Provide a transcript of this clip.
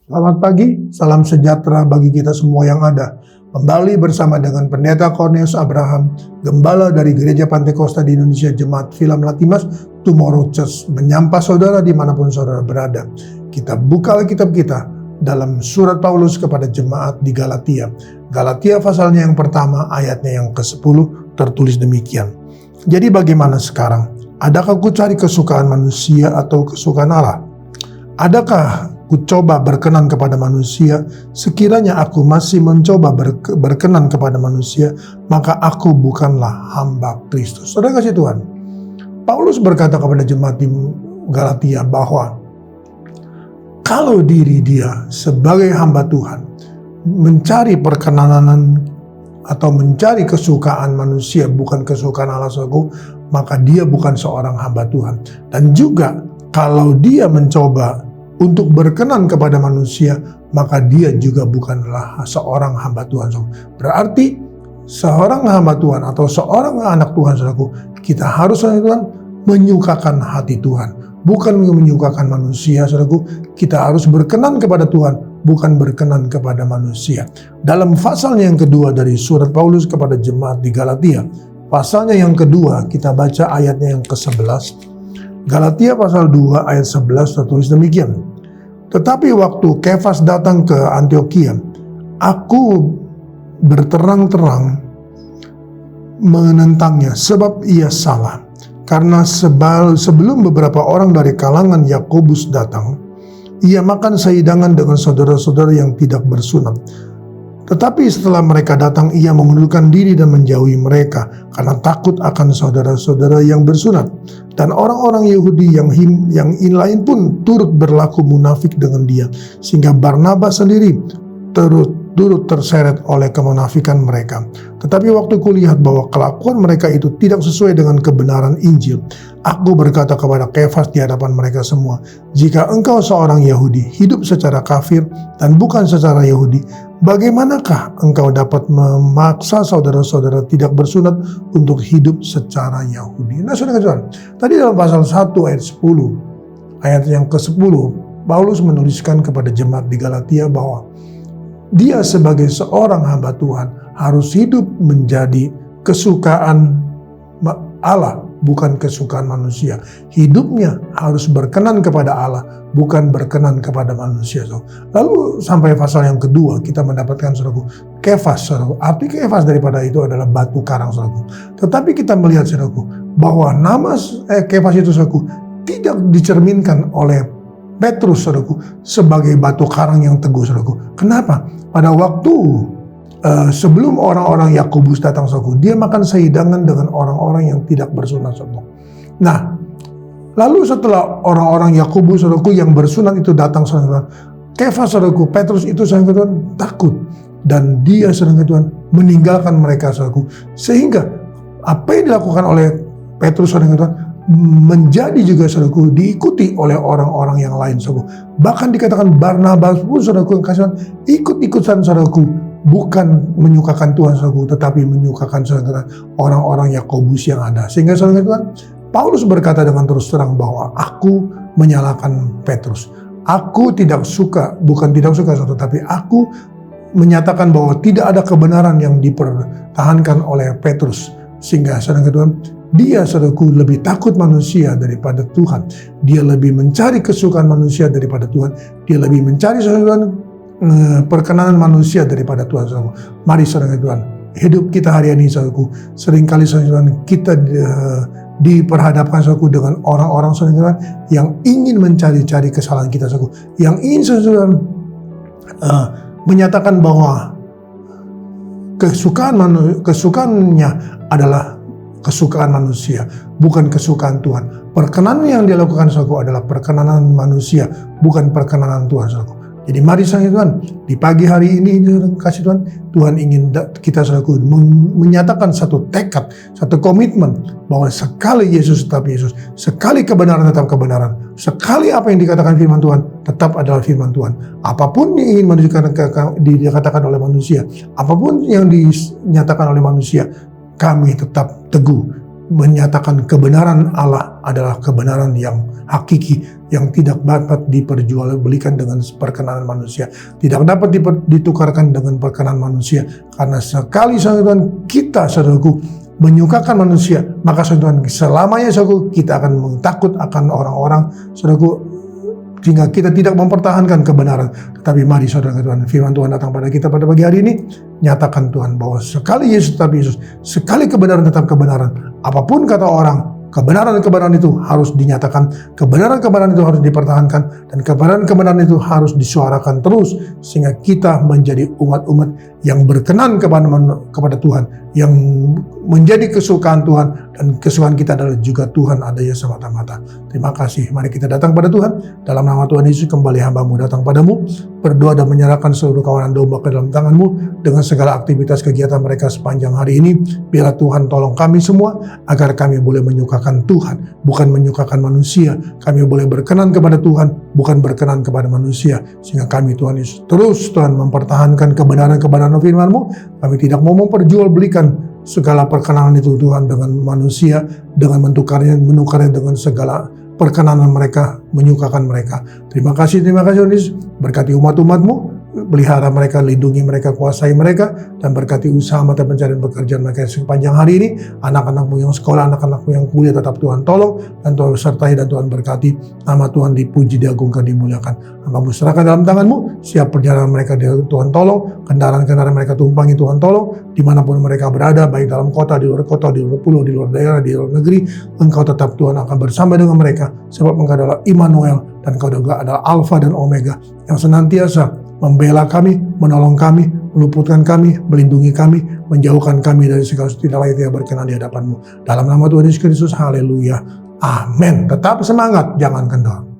Selamat pagi, salam sejahtera bagi kita semua yang ada. Kembali bersama dengan Pendeta Cornelius Abraham, Gembala dari Gereja Pantai Costa di Indonesia, Jemaat Philam Latimas, Tomorrow Church, menyapa saudara dimanapun saudara berada. Kita buka Alkitab kita dalam surat Paulus kepada jemaat di Galatia. Galatia pasalnya yang pertama, ayatnya yang ke-10, tertulis demikian. Jadi bagaimana sekarang? Adakah ku cari kesukaan manusia atau kesukaan Allah? Adakah ku coba berkenan kepada manusia? Sekiranya aku masih mencoba berkenan kepada manusia, maka aku bukanlah hamba Kristus. Saudara kasih Tuhan, Paulus berkata kepada jemaat di Galatia bahwa kalau diri dia sebagai hamba Tuhan mencari perkenanan atau mencari kesukaan manusia bukan kesukaan Allah saudaraku, maka dia bukan seorang hamba Tuhan. Dan juga kalau dia mencoba untuk berkenan kepada manusia, maka dia juga bukanlah seorang hamba Tuhan. Berarti seorang hamba Tuhan atau seorang anak Tuhan, saudaraku, kita harus menyukakan hati Tuhan, bukan menyukakan manusia, saudaraku. Kita harus berkenan kepada Tuhan, bukan berkenan kepada manusia. Dalam pasalnya yang kedua dari surat Paulus kepada jemaat di Galatia, pasalnya yang kedua, kita baca ayatnya yang ke-11. Galatia pasal 2 ayat 11 tertulis demikian. Tetapi waktu Kefas datang ke Antiokhia, aku berterang-terang menentangnya sebab ia salah. Karena sebelum beberapa orang dari kalangan Yakobus datang, ia makan sehidangan dengan saudara-saudara yang tidak bersunat. Tetapi setelah mereka datang, ia mengundurkan diri dan menjauhi mereka karena takut akan saudara-saudara yang bersunat. Dan orang-orang Yahudi yang lain pun turut berlaku munafik dengan dia, sehingga Barnabas sendiri turut terseret oleh kemunafikan mereka. Tetapi waktu kulihat bahwa kelakuan mereka itu tidak sesuai dengan kebenaran Injil, aku berkata kepada Kefas di hadapan mereka semua, jika engkau seorang Yahudi hidup secara kafir dan bukan secara Yahudi, bagaimanakah engkau dapat memaksa saudara-saudara tidak bersunat untuk hidup secara Yahudi? Nah, saudara-saudara, tadi dalam pasal 1 ayat 10, ayat yang ke-10, Paulus menuliskan kepada jemaat di Galatia bahwa dia sebagai seorang hamba Tuhan harus hidup menjadi kesukaan Allah, bukan kesukaan manusia. Hidupnya harus berkenan kepada Allah, bukan berkenan kepada manusia. Lalu sampai pasal yang kedua kita mendapatkan saudaraku, Kefas, saudaraku. Arti Kefas daripada itu adalah batu karang, saudaraku. Tetapi kita melihat saudaraku bahwa nama Kefas itu saudaraku tidak dicerminkan oleh Petrus, saudaraku, sebagai batu karang yang teguh, saudaraku. Kenapa? Pada waktu sebelum orang-orang Yakobus datang, saudaraku, dia makan sehidangan dengan orang-orang yang tidak bersunat, saudaraku. Nah, lalu setelah orang-orang Yakobus, saudaraku, yang bersunat itu datang, saudaraku, Kefas, saudaraku, Petrus itu, saudaraku, takut. Dan dia, saudaraku, meninggalkan mereka, saudaraku. Sehingga apa yang dilakukan oleh Petrus, saudaraku, menjadi juga, saudaraku, diikuti oleh orang-orang yang lain, saudaraku. Bahkan dikatakan Barnabas pun, saudaraku, ikut-ikutan, saudaraku, bukan menyukakan Tuhan, saudaraku, tetapi menyukakan, saudaraku, orang-orang Yakobus yang ada. Sehingga, saudaraku, Paulus berkata dengan terus terang bahwa aku menyalahkan Petrus. Aku tidak suka, bukan tidak suka, saudaraku, tetapi aku menyatakan bahwa tidak ada kebenaran yang dipertahankan oleh Petrus. Sehingga, saudaraku, dia, saudaraku, lebih takut manusia daripada Tuhan. Dia lebih mencari kesukaan manusia daripada Tuhan. Dia lebih mencari, saudaraku, perkenanan manusia daripada Tuhan, saudaraku. Mari, saudaraku Tuhan, hidup kita hari ini, saudaraku, seringkali, saudaraku, kita diperhadapkan, saudaraku, dengan orang-orang, saudaraku, yang ingin mencari-cari kesalahan kita, saudaraku, yang ingin, saudaraku, menyatakan bahwa kesukaannya adalah kesukaan manusia, bukan kesukaan Tuhan. Perkenanan yang dia lakukan, saudaraku, adalah perkenanan manusia, bukan perkenanan Tuhan, saudaraku. Jadi mari, saudaraku Tuhan, di pagi hari ini, kasih Tuhan, Tuhan ingin kita, saudaraku, menyatakan satu tekad, satu komitmen bahwa sekali Yesus tetap Yesus, sekali kebenaran tetap kebenaran, sekali apa yang dikatakan firman Tuhan tetap adalah firman Tuhan. Apapun yang ingin dikatakan oleh manusia, apapun yang dinyatakan oleh manusia, kami tetap teguh menyatakan kebenaran Allah adalah kebenaran yang hakiki, yang tidak dapat diperjualbelikan dengan perkenanan manusia, tidak dapat ditukarkan dengan perkenanan manusia. Karena sekali Tuhan kita, saudaraku, menyukakan manusia, maka Tuhan selamanya, saudaraku, kita akan takut akan orang-orang, saudaraku, sehingga kita tidak mempertahankan kebenaran. Tetapi mari saudara Tuhan, firman Tuhan datang pada kita pada pagi hari ini, nyatakan Tuhan bahwa sekali Yesus tetap Yesus, sekali kebenaran tetap kebenaran. Apapun kata orang, kebenaran-kebenaran itu harus dinyatakan, kebenaran-kebenaran itu harus dipertahankan, dan kebenaran-kebenaran itu harus disuarakan terus, sehingga kita menjadi umat-umat yang berkenan kepada Tuhan, yang menjadi kesukaan Tuhan, dan kesukaan kita adalah juga Tuhan adanya semata-mata. Terima kasih. Mari kita datang pada Tuhan. Dalam nama Tuhan Yesus, kembali hamba-Mu datang padamu, berdoa dan menyerahkan seluruh kawanan domba ke dalam tangan-Mu, dengan segala aktivitas kegiatan mereka sepanjang hari ini. Biarlah Tuhan tolong kami semua, agar kami boleh menyukakan Tuhan, bukan menyukakan manusia. Kami boleh berkenan kepada Tuhan, bukan berkenan kepada manusia. Sehingga kami, Tuhan Yesus, terus Tuhan mempertahankan kebenaran-kebenaran firman-Mu. Kami tidak mau memperjualbelikan segala perkenanan itu Tuhan dengan manusia, dengan menukarnya dengan segala perkenanan mereka, menyukakan mereka. Terima kasih Tuhan Yesus. Berkati umat-umat-Mu, pelihara mereka, lindungi mereka, kuasai mereka, dan berkati usaha mata pencarian pekerjaan mereka sepanjang hari ini. Anak-anak-Mu yang sekolah, anak-anak-Mu yang kuliah, tetap Tuhan tolong, dan Tuhan sertai, dan Tuhan berkati. Nama Tuhan dipuji, diagungkan, dimuliakan. Hamba-Mu serahkan dalam tangan-Mu, siap perjalanan mereka Tuhan tolong, kendaraan-kendaraan mereka tumpangi Tuhan tolong, dimanapun mereka berada, baik dalam kota, di luar pulau, di luar daerah, di luar negeri. Engkau tetap Tuhan akan bersama dengan mereka, sebab Engkau adalah Immanuel, dan Engkau juga adalah Alfa dan Omega, yang senantiasa membela kami, menolong kami, meluputkan kami, melindungi kami, menjauhkan kami dari segala sesuatu tidak layak yang berkenan di hadapan-Mu. Dalam nama Tuhan Yesus Kristus, haleluya, amin. Tetap semangat, jangan kendor.